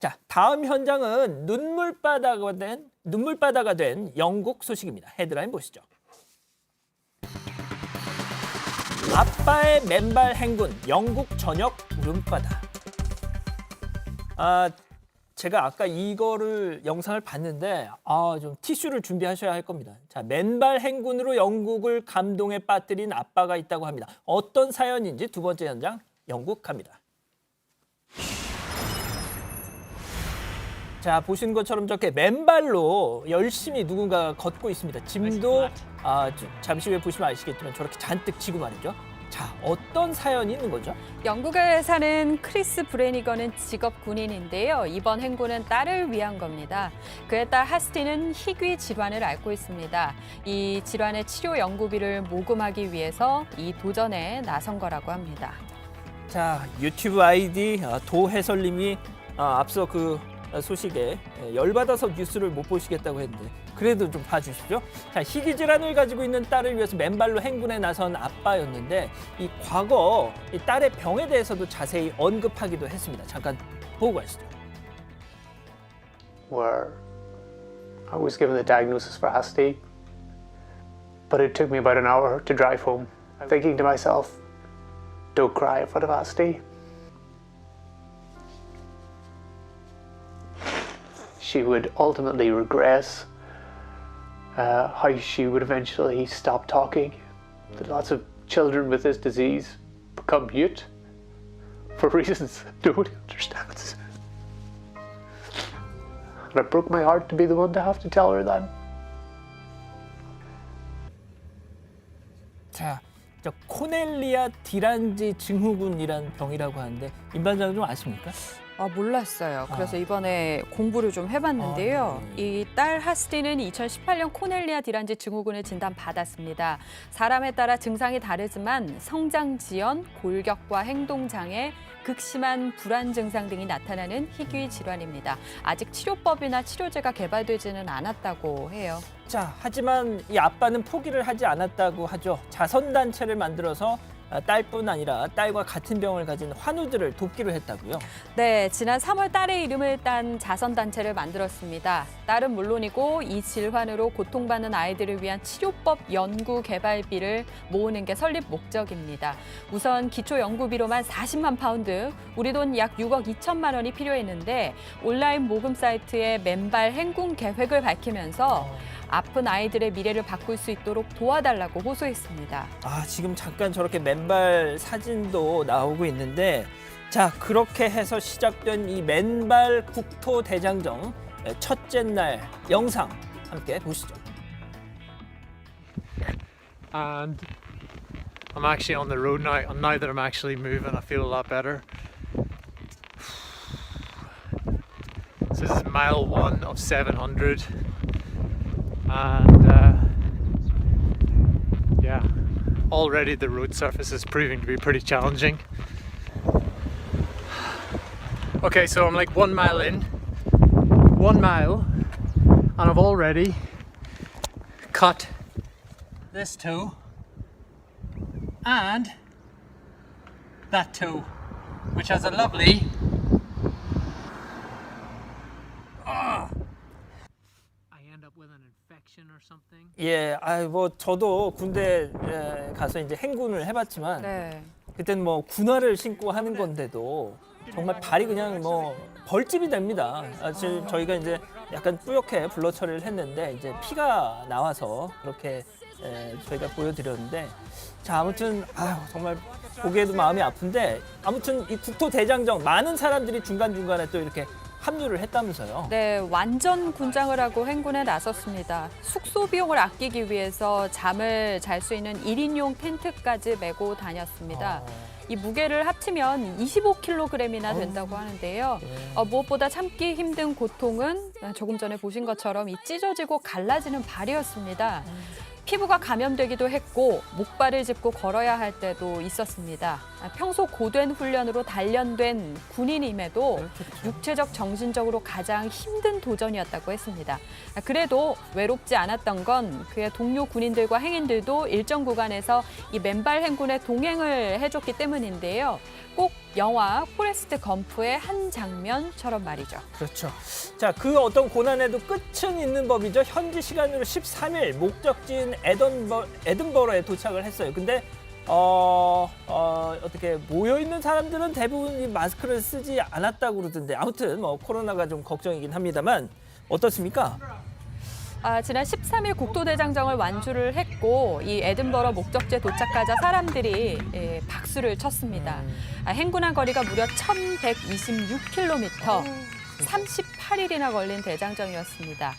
자, 다음 현장은 눈물바다가 된 영국 소식입니다. 헤드라인 보시죠. 아빠의 맨발 행군, 영국 전역 울음바다. 제가 아까 이거를 영상을 봤는데 좀 티슈를 준비하셔야 할 겁니다. 자, 맨발 행군으로 영국을 감동에 빠뜨린 아빠가 있다고 합니다. 어떤 사연인지 두 번째 현장 영국 갑니다. 자, 보시는 것처럼 저렇게 맨발로 열심히 누군가가 걷고 있습니다. 짐도 잠시 후에 보시면 아시겠지만 저렇게 잔뜩 지고 말이죠. 자, 어떤 사연이 있는 거죠? 영국에 사는 크리스 브레니건은 직업 군인인데요. 이번 행군은 딸을 위한 겁니다. 그의 딸 하스티는 희귀 질환을 앓고 있습니다. 이 질환의 치료 연구비를 모금하기 위해서 이 도전에 나선 거라고 합니다. 자, 유튜브 아이디 도해설님이 앞서 그 소식에 열받아서 뉴스를 못 보시겠다고 했는데 그래도 좀 봐주십시오. 자, 희귀 질환을 가지고 있는 딸을 위해서 맨발로 행군에 나선 아빠였는데 이 과거 이 딸의 병에 대해서도 자세히 언급하기도 했습니다. 잠깐 보고 가시죠. Where I was given the diagnosis for Hasty, but it took me about an hour to drive home. Thinking to myself, don't cry in front of Hasty. She would ultimately regress, how she would eventually stop talking. That lots of children with this disease become mute for reasons nobody understands. And it broke my heart to be the one to have to tell her that. 자, 저 코넬리아 디란지 증후군이란 병이라고 하는데 임 반장은 좀 아십니까? 몰랐어요. 그래서 이번에 공부를 좀 해봤는데요. 이 딸 하스티는 2018년 코넬리아 디란지 증후군을 진단받았습니다. 사람에 따라 증상이 다르지만 성장 지연, 골격과 행동장애, 극심한 불안 증상 등이 나타나는 희귀 질환입니다. 아직 치료법이나 치료제가 개발되지는 않았다고 해요. 자, 하지만 이 아빠는 포기를 하지 않았다고 하죠. 자선단체를 만들어서 딸뿐 아니라 딸과 같은 병을 가진 환우들을 돕기로 했다고요. 네, 지난 3월 딸의 이름을 딴 자선단체를 만들었습니다. 딸은 물론이고 이 질환으로 고통받는 아이들을 위한 치료법 연구 개발비를 모으는 게 설립 목적입니다. 우선 기초 연구비로만 40만 파운드, 우리 돈 약 6억 2천만 원이 필요했는데 온라인 모금 사이트에 맨발 행군 계획을 밝히면서 아픈 아이들의 미래를 바꿀 수 있도록 도와달라고 호소했습니다. 지금 잠깐 저렇게 맨발 사진도 나오고 있는데 자, 그렇게 해서 시작된 이 맨발 국토 대장정 첫째 날 영상 함께 보시죠. And I'm actually on the road now, and now that I'm actually moving, I feel a lot better. So this is mile 1 of 700, and yeah, already the road surface is proving to be pretty challenging. Okay, so I'm like 1 mile in, 1 mile, and I've already cut this toe and that toe, which has a lovely I end up with an infection or something. 예, 뭐 저도 군대 가서 이제 행군을 해봤지만 네. 그때는 뭐 군화를 신고 하는 건데도 정말 발이 그냥 뭐 벌집이 됩니다. 저희가 이제 약간 뿌옇게 블러 처리를 했는데 이제 피가 나와서 그렇게 저희가 보여드렸는데 자, 아무튼 정말 보기에도 마음이 아픈데 아무튼 이 국토 대장정 많은 사람들이 중간중간에 또 이렇게 합류를 했다면서요. 네, 완전 군장을 하고 행군에 나섰습니다. 숙소 비용을 아끼기 위해서 잠을 잘 수 있는 1인용 텐트까지 메고 다녔습니다. 이 무게를 합치면 25kg이나 된다고 하는데요. 무엇보다 참기 힘든 고통은 조금 전에 보신 것처럼 이 찢어지고 갈라지는 발이었습니다. 피부가 감염되기도 했고 목발을 짚고 걸어야 할 때도 있었습니다. 평소 고된 훈련으로 단련된 군인임에도 육체적, 정신적으로 가장 힘든 도전이었다고 했습니다. 그래도 외롭지 않았던 건 그의 동료 군인들과 행인들도 일정 구간에서 이 맨발 행군에 동행을 해줬기 때문인데요. 꼭 영화 포레스트 검프의 한 장면처럼 말이죠. 그렇죠. 자, 그 어떤 고난에도 끝은 있는 법이죠. 현지 시간으로 13일 목적지인 에든버러에 도착을 했어요. 근데 어떻게 모여있는 사람들은 대부분 이 마스크를 쓰지 않았다고 그러던데 아무튼 뭐 코로나가 좀 걱정이긴 합니다만 어떻습니까? 지난 13일 국토대장정을 완주를 했고 이 에든버러 목적지에 도착하자 사람들이 박수를 쳤습니다. 행군한 거리가 무려 1,126km, 38일이나 걸린 대장정이었습니다.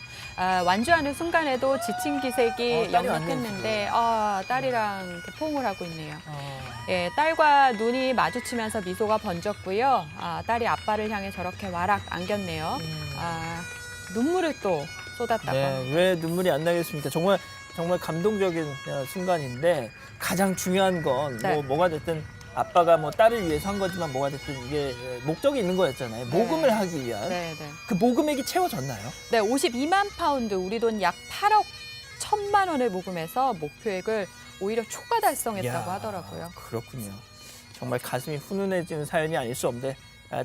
완주하는 순간에도 지친 기색이 딸이 역력했는데 딸이랑 이렇게 포옹을 하고 있네요. 예, 딸과 눈이 마주치면서 미소가 번졌고요. 딸이 아빠를 향해 저렇게 와락 안겼네요. 눈물을 또 쏟았다고 합니다. 네, 왜 눈물이 안 나겠습니까? 정말 감동적인 순간인데 가장 중요한 건 네. 뭐가 됐든 아빠가 뭐 딸을 위해서 한 거지만 뭐가 됐든 이게 목적이 있는 거였잖아요. 모금을 하기 위한. 네, 네. 그 모금액이 채워졌나요? 네, 52만 파운드, 우리 돈 약 8억 1천만 원을 모금해서 목표액을 오히려 초과 달성했다고 이야, 하더라고요. 그렇군요. 정말 가슴이 훈훈해지는 사연이 아닐 수 없는데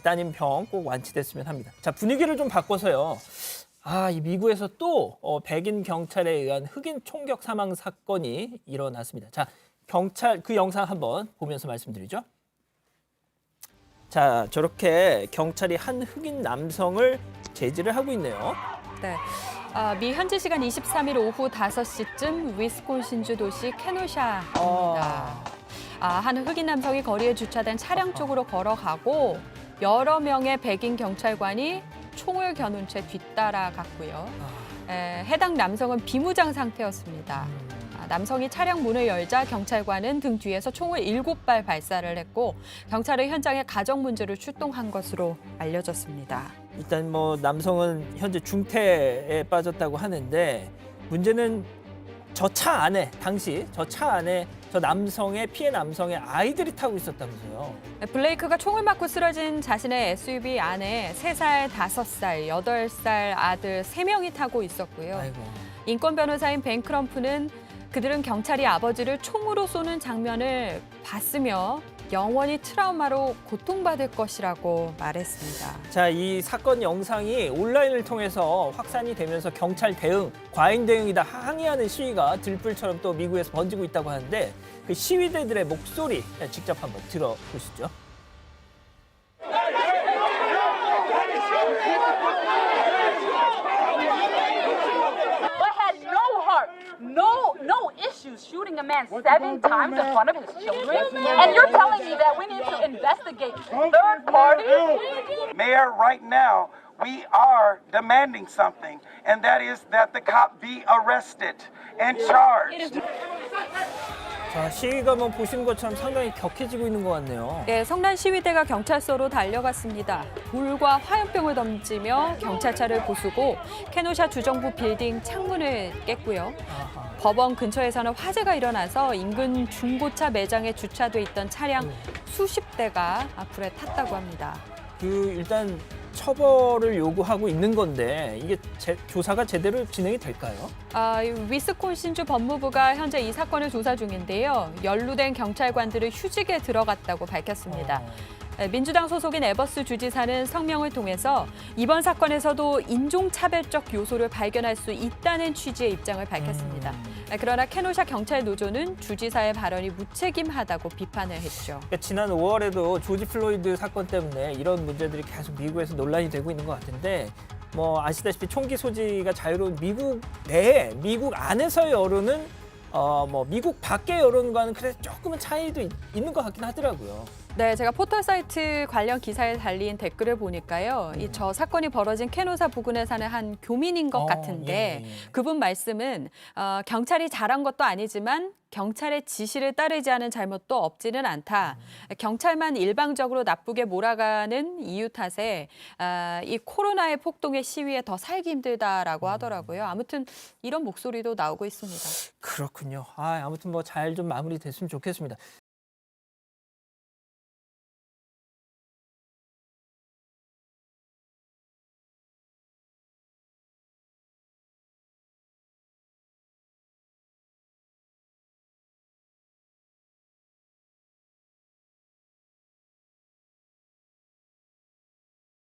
따님 병 꼭 완치됐으면 합니다. 자, 분위기를 좀 바꿔서요. 이 미국에서 또 백인 경찰에 의한 흑인 총격 사망 사건이 일어났습니다. 자, 경찰 그 영상 한번 보면서 말씀드리죠. 자, 저렇게 경찰이 한 흑인 남성을 제지를 하고 있네요. 네. 미 현지 시간 23일 오후 5시쯤 위스콘신주 도시 케노샤입니다. 한 흑인 남성이 거리에 주차된 차량 쪽으로 걸어가고 여러 명의 백인 경찰관이 총을 겨눈 채 뒤따라갔고요. 해당 남성은 비무장 상태였습니다. 남성이 차량 문을 열자 경찰관은 등 뒤에서 총을 7발 발사를 했고 경찰은 현장에 가정 문제로 출동한 것으로 알려졌습니다. 일단 뭐 남성은 현재 중태에 빠졌다고 하는데 문제는 저 차 안에 당시 저 차 안에 저 남성의 피해 남성의 아이들이 타고 있었다면서요. 블레이크가 총을 맞고 쓰러진 자신의 SUV 안에 3살, 5살, 8살 아들 3명이 타고 있었고요. 아이고. 인권 변호사인 벤 크럼프는 그들은 경찰이 아버지를 총으로 쏘는 장면을 봤으며 영원히 트라우마로 고통받을 것이라고 말했습니다. 자, 이 사건 영상이 온라인을 통해서 확산이 되면서 경찰 대응, 과잉 대응이다 항의하는 시위가 들불처럼 또 미국에서 번지고 있다고 하는데 그 시위대들의 목소리 직접 한번 들어보시죠. but had no heart, no issues shooting a man 7 times in front of his children. And you're telling me that we need to investigate third parties? Mayor, right now, we are demanding something, and that is that the cop be arrested and charged. 자, 시위가 뭐 보시는 것처럼 상당히 격해지고 있는 것 같네요. 네, 성난 시위대가 경찰서로 달려갔습니다. 돌과 화염병을 던지며 경찰차를 부수고 케노샤 주정부 빌딩 창문을 깼고요. 법원 근처에서는 화재가 일어나서 인근 중고차 매장에 주차돼 있던 차량 수십 대가 불에 탔다고 합니다. 일단 처벌을 요구하고 있는 건데 이게 조사가 제대로 진행이 될까요? 위스콘신주 법무부가 현재 이 사건을 조사 중인데요. 연루된 경찰관들을 휴직에 들어갔다고 밝혔습니다. 민주당 소속인 에버스 주지사는 성명을 통해서 이번 사건에서도 인종차별적 요소를 발견할 수 있다는 취지의 입장을 밝혔습니다. 그러나 케노샤 경찰 노조는 주지사의 발언이 무책임하다고 비판을 했죠. 그러니까 지난 5월에도 조지 플로이드 사건 때문에 이런 문제들이 계속 미국에서 논란이 되고 있는 것 같은데 뭐 아시다시피 총기 소지가 자유로운 미국 내에 미국 안에서의 여론은 뭐 미국 밖의 여론과는 그래 조금은 차이도 있는 것 같긴 하더라고요. 네, 제가 포털 사이트 관련 기사에 달린 댓글을 보니까요. 저 사건이 벌어진 케노사 부근에 사는 한 교민인 것 같은데 예. 그분 말씀은 경찰이 잘한 것도 아니지만 경찰의 지시를 따르지 않은 잘못도 없지는 않다. 경찰만 일방적으로 나쁘게 몰아가는 이유 탓에 이 코로나의 폭동의 시위에 더 살기 힘들다라고 하더라고요. 아무튼 이런 목소리도 나오고 있습니다. 그렇군요. 아무튼 뭐 잘 좀 마무리됐으면 좋겠습니다.